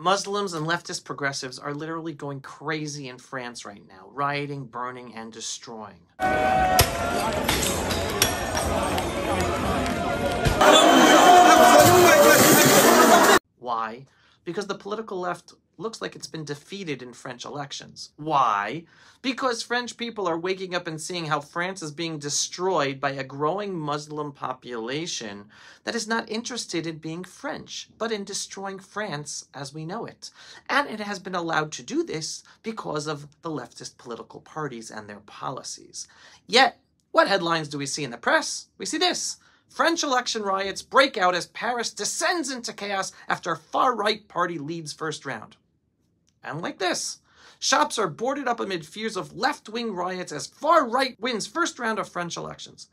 Muslims and leftist progressives are literally going crazy in France right now, rioting, burning, and destroying. Why? Because the political left looks like it's been defeated in French elections. Why? Because French people are waking up and seeing how France is being destroyed by a growing Muslim population that is not interested in being French, but in destroying France as we know it. And it has been allowed to do this because of the leftist political parties and their policies. Yet, what headlines do we see in the press? We see this. French election riots break out as Paris descends into chaos after a far-right party leads first round. And like this, shops are boarded up amid fears of left-wing riots as far-right wins first round of French elections.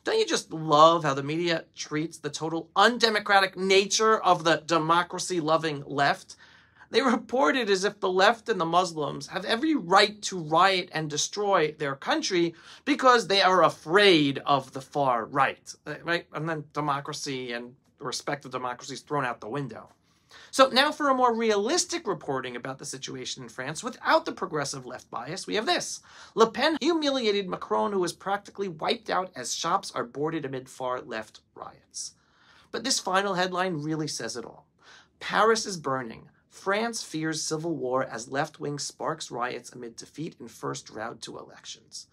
Don't you just love how the media treats the total undemocratic nature of the democracy-loving left? They report it as if the left and the Muslims have every right to riot and destroy their country because they are afraid of the far right, right? And then democracy and respect of democracy is thrown out the window. So now for a more realistic reporting about the situation in France without the progressive left bias, we have this. Le Pen humiliated Macron, who was practically wiped out as shops are boarded amid far-left riots. But this final headline really says it all. Paris is burning. France fears civil war as left-wing sparks riots amid defeat in first round to elections.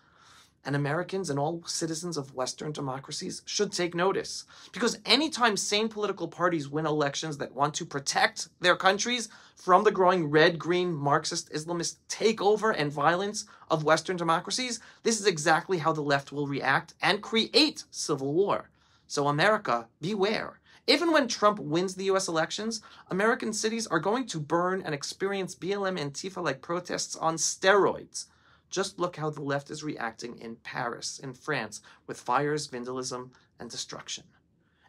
And Americans and all citizens of Western democracies should take notice. Because anytime sane political parties win elections that want to protect their countries from the growing red-green Marxist-Islamist takeover and violence of Western democracies, this is exactly how the left will react and create civil war. So America, beware. Even when Trump wins the US elections, American cities are going to burn and experience BLM Antifa-like protests on steroids. Just look how the left is reacting in Paris, in France, with fires, vandalism, and destruction.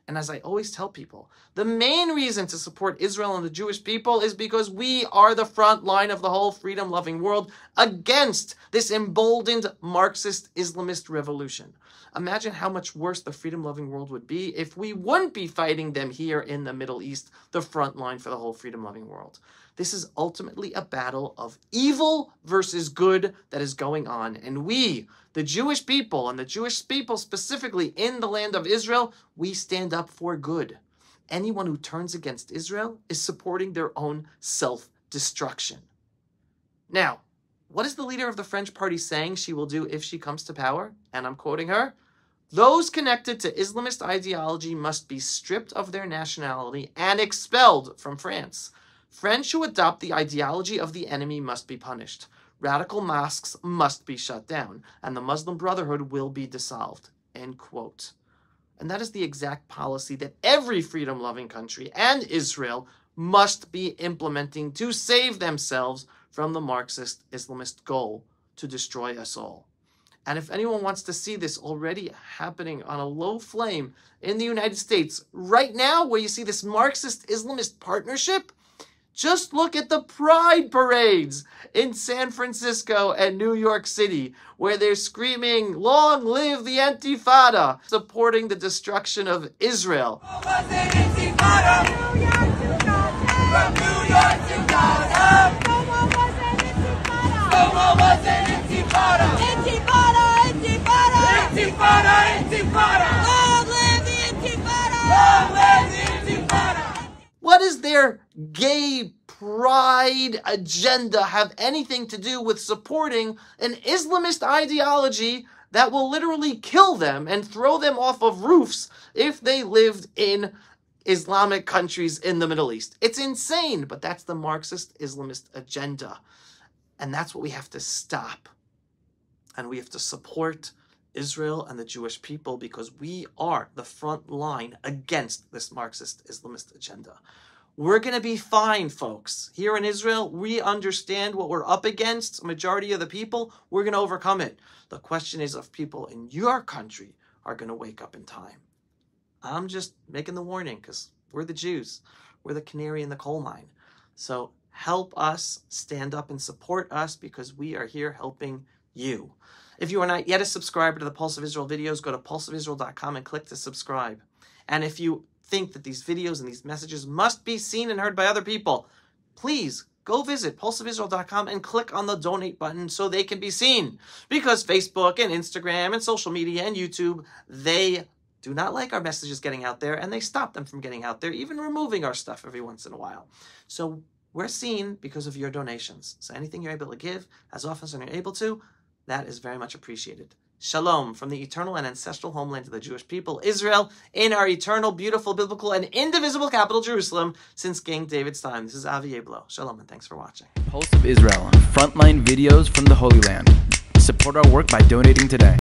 And as I always tell people, the main reason to support Israel and the Jewish people is because we are the front line of the whole freedom-loving world against this emboldened Marxist-Islamist revolution. Imagine how much worse the freedom-loving world would be if we wouldn't be fighting them here in the Middle East, the front line for the whole freedom-loving world. This is ultimately a battle of evil versus good that is going on. And we, the Jewish people, and the Jewish people specifically in the land of Israel, we stand up for good. Anyone who turns against Israel is supporting their own self-destruction. Now, what is the leader of the French party saying she will do if she comes to power? And I'm quoting her. Those connected to Islamist ideology must be stripped of their nationality and expelled from France. French who adopt the ideology of the enemy must be punished. Radical mosques must be shut down, and the Muslim Brotherhood will be dissolved. End quote. And that is the exact policy that every freedom-loving country and Israel must be implementing to save themselves from the Marxist-Islamist goal to destroy us all. And if anyone wants to see this already happening on a low flame in the United States right now, where you see this Marxist-Islamist partnership, just look at the pride parades in San Francisco and New York City, where they're screaming, "Long live the Intifada," supporting the destruction of Israel. From New York to Gaza. Was an intifada. Intifada, intifada. Intifada, intifada. Long live the intifada. Long live the intifada. What does their gay pride agenda have anything to do with supporting an Islamist ideology that will literally kill them and throw them off of roofs if they lived in Islamic countries in the Middle East? It's insane, but that's the Marxist-Islamist agenda. And that's what we have to stop. And we have to support Israel and the Jewish people because we are the front line against this Marxist-Islamist agenda. We're going to be fine, folks. Here in Israel, we understand what we're up against. A majority of the people, we're going to overcome it. The question is if people in your country are going to wake up in time. I'm just making the warning because we're the Jews. We're the canary in the coal mine. So help us, stand up and support us because we are here helping you. If you are not yet a subscriber to the Pulse of Israel videos, go to pulseofisrael.com and click to subscribe. And if you think that these videos and these messages must be seen and heard by other people, please go visit pulseofisrael.com and click on the donate button so they can be seen. Because Facebook and Instagram and social media and YouTube, they do not like our messages getting out there, and they stop them from getting out there, even removing our stuff every once in a while. So we're seen because of your donations. So anything you're able to give, as often as you're able to, that is very much appreciated. Shalom from the eternal and ancestral homeland of the Jewish people, Israel, in our eternal, beautiful, biblical, and indivisible capital, Jerusalem, since King David's time. This is Avi Yeblo. Shalom, and thanks for watching. Pulse of Israel, frontline videos from the Holy Land. Support our work by donating today.